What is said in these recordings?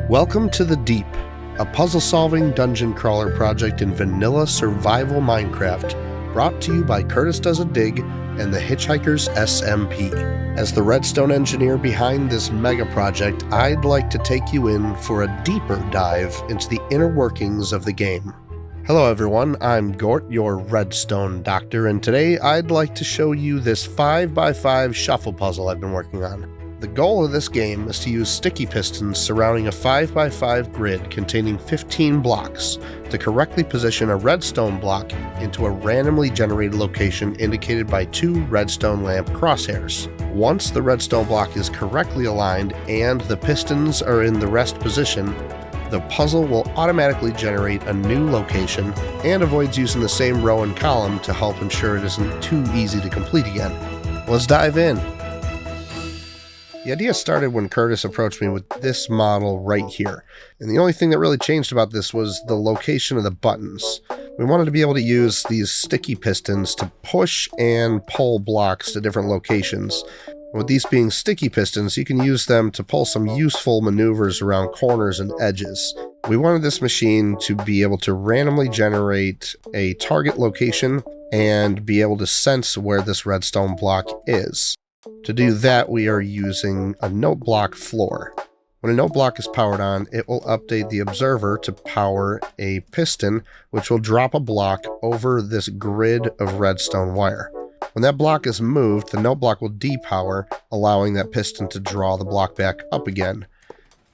Welcome to The Deep, a puzzle-solving dungeon crawler project in vanilla survival Minecraft, brought to you by Curtis Does a Dig and the Hitchhikers SMP. As the Redstone engineer behind this mega project, I'd like to take you in for a deeper dive into the inner workings of the game. Hello everyone, I'm Gort, your Redstone doctor, and today I'd like to show you this 5x5 shuffle puzzle I've been working on. The goal of this game is to use sticky pistons surrounding a 5x5 grid containing 15 blocks to correctly position a redstone block into a randomly generated location indicated by two redstone lamp crosshairs. Once the redstone block is correctly aligned and the pistons are in the rest position, the puzzle will automatically generate a new location and avoids using the same row and column to help ensure it isn't too easy to complete again. Let's dive in. The idea started when Curtis approached me with this model right here, and the only thing that really changed about this was the location of the buttons. We wanted to be able to use these sticky pistons to push and pull blocks to different locations. With these being sticky pistons, you can use them to pull some useful maneuvers around corners and edges. We wanted this machine to be able to randomly generate a target location and be able to sense where this redstone block is. To do that, we are using a note block floor. When a note block is powered on, it will update the observer to power a piston, which will drop a block over this grid of redstone wire. When that block is moved, the note block will depower, allowing that piston to draw the block back up again,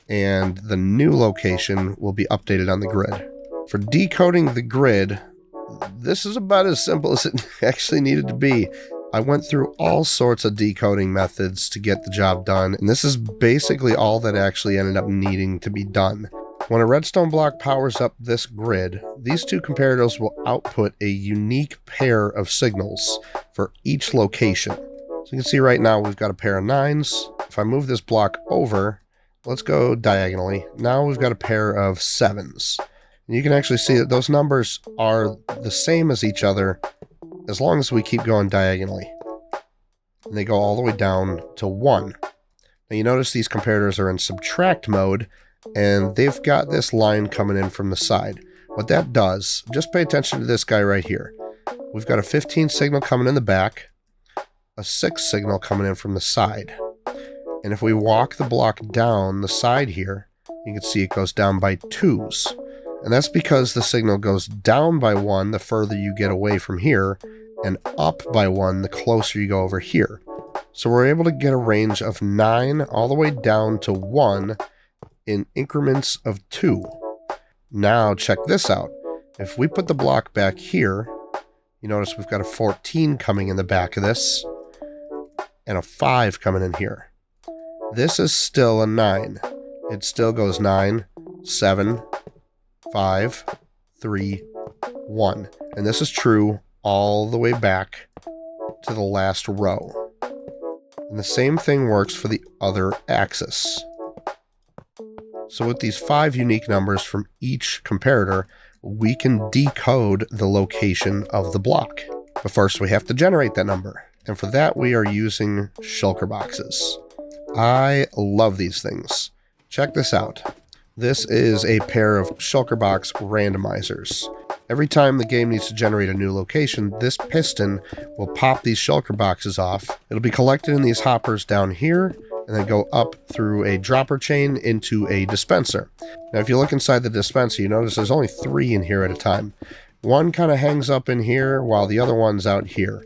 and the new location will be updated on the grid. For decoding the grid, this is about as simple as it actually needed to be. I went through all sorts of decoding methods to get the job done, and this is basically all that actually ended up needing to be done. When a redstone block powers up this grid, these two comparators will output a unique pair of signals for each location. So you can see right now we've got a pair of 9s. If I move this block over, let's go diagonally. Now we've got a pair of 7s. And you can actually see that those numbers are the same as each other as long as we keep going diagonally. And they go all the way down to 1. Now you notice these comparators are in subtract mode, and they've got this line coming in from the side. What that does, just pay attention to this guy right here. We've got a 15 signal coming in the back, a 6 signal coming in from the side. And if we walk the block down the side here, you can see it goes down by 2s. And that's because the signal goes down by 1 the further you get away from here, and up by 1 the closer you go over here. So we're able to get a range of 9 all the way down to 1 in increments of 2. Now check this out. If we put the block back here, you notice we've got a 14 coming in the back of this, and a 5 coming in here. This is still a 9. It still goes 9, 7, 5, 3, 1. And this is true all the way back to the last row. And the same thing works for the other axis. So with these 5 unique numbers from each comparator, we can decode the location of the block. But first we have to generate that number. And for that we are using shulker boxes. I love these things. Check this out. This is a pair of shulker box randomizers. Every time the game needs to generate a new location, this piston will pop these shulker boxes off. It'll be collected in these hoppers down here, and then go up through a dropper chain into a dispenser. Now if you look inside the dispenser, you notice there's only 3 in here at a time. One kind of hangs up in here while the other one's out here.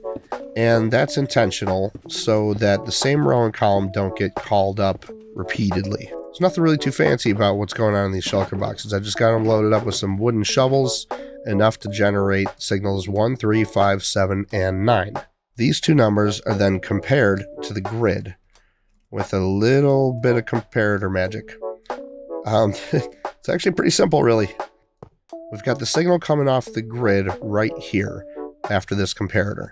And that's intentional so that the same row and column don't get called up repeatedly. There's nothing really too fancy about what's going on in these shulker boxes. I just got them loaded up with some wooden shovels, enough to generate signals 1, 3, 5, 7, and 9. These two numbers are then compared to the grid with a little bit of comparator magic. It's actually pretty simple, really. We've got the signal coming off the grid right here after this comparator.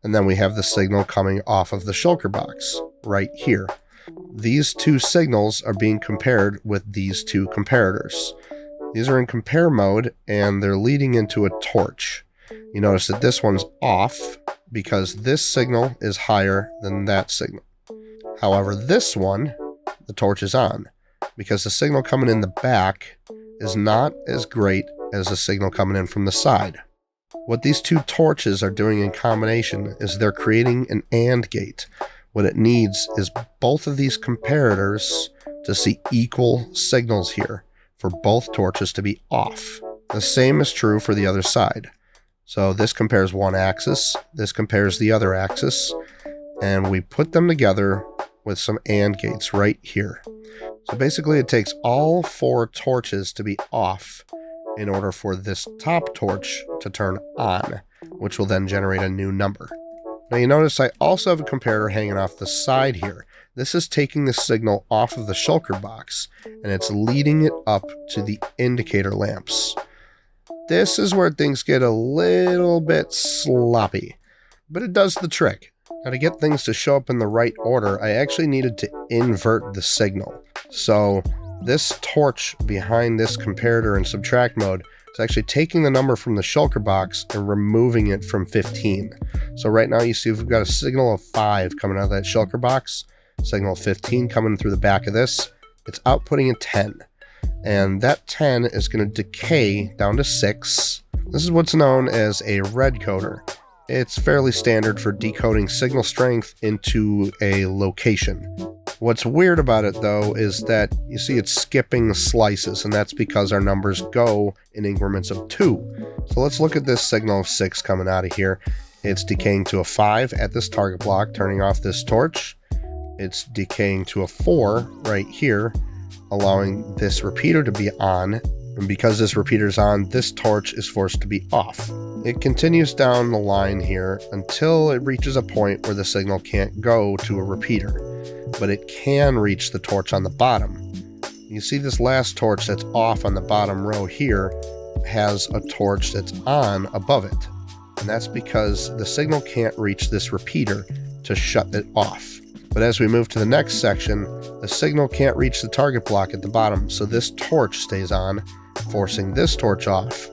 And then we have the signal coming off of the shulker box right here. These two signals are being compared with these two comparators. These are in compare mode, and they're leading into a torch. You notice that this one's off because this signal is higher than that signal. However, this one, the torch is on. because the signal coming in the back is not as great as the signal coming in from the side. What these two torches are doing in combination is they're creating an AND gate. What it needs is both of these comparators to see equal signals here for both torches to be off. The same is true for the other side. So this compares one axis, this compares the other axis, and we put them together with some AND gates right here. So basically it takes all 4 torches to be off in order for this top torch to turn on, which will then generate a new number. Now you notice I also have a comparator hanging off the side here. This is taking the signal off of the shulker box, and it's leading it up to the indicator lamps. This is where things get a little bit sloppy, but it does the trick. Now to get things to show up in the right order, I actually needed to invert the signal. So this torch behind this comparator in subtract mode is actually taking the number from the shulker box and removing it from 15. So right now you see we've got a signal of 5 coming out of that shulker box, signal of 15 coming through the back of this. It's outputting a 10. And that 10 is going to decay down to 6. This is what's known as a red coder. It's fairly standard for decoding signal strength into a location. What's weird about it though is that you see it's skipping slices, and that's because our numbers go in increments of 2. So let's look at this signal of 6 coming out of here. It's decaying to a 5 at this target block, turning off this torch. It's decaying to a 4 right here, allowing this repeater to be on, and because this repeater is on, this torch is forced to be off. It continues down the line here until it reaches a point where the signal can't go to a repeater, but it can reach the torch on the bottom. You see this last torch that's off on the bottom row here has a torch that's on above it, and that's because the signal can't reach this repeater to shut it off. But as we move to the next section, the signal can't reach the target block at the bottom, so this torch stays on, forcing this torch off.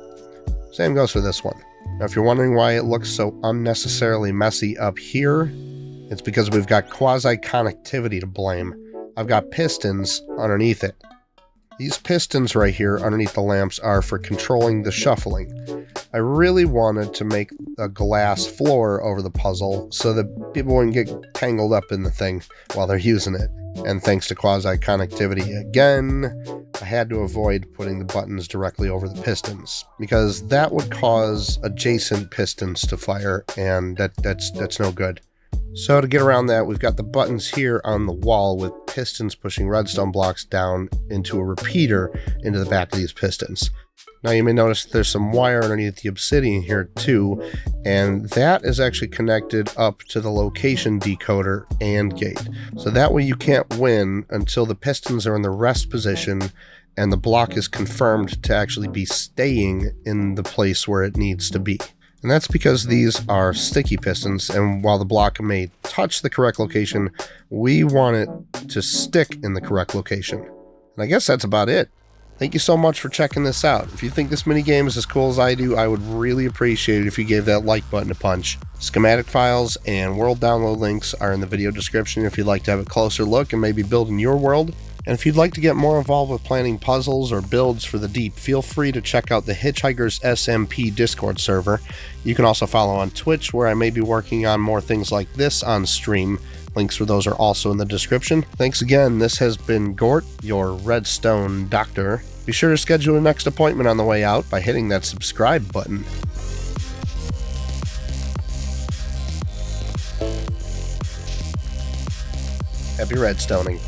Same goes for this one. Now if you're wondering why it looks so unnecessarily messy up here, it's because we've got quasi-connectivity to blame. I've got pistons underneath it. These pistons right here underneath the lamps are for controlling the shuffling. I really wanted to make a glass floor over the puzzle so that people wouldn't get tangled up in the thing while they're using it. And thanks to quasi-connectivity again, I had to avoid putting the buttons directly over the pistons, because that would cause adjacent pistons to fire, and that's no good. So to get around that, we've got the buttons here on the wall with pistons pushing redstone blocks down into a repeater into the back of these pistons. Now you may notice there's some wire underneath the obsidian here too, and that is actually connected up to the location decoder AND gate. So that way you can't win until the pistons are in the rest position and the block is confirmed to actually be staying in the place where it needs to be. And that's because these are sticky pistons, and while the block may touch the correct location, we want it to stick in the correct location. And I guess that's about it. Thank you so much for checking this out. If you think this minigame is as cool as I do, I would really appreciate it if you gave that like button a punch. Schematic files and world download links are in the video description if you'd like to have a closer look and maybe build in your world. And if you'd like to get more involved with planning puzzles or builds for the deep, feel free to check out the Hitchhikers SMP Discord server. You can also follow on Twitch, where I may be working on more things like this on stream. Links for those are also in the description. Thanks again. This has been Gort, your Redstone Doctor. Be sure to schedule your next appointment on the way out by hitting that subscribe button. Happy redstoning.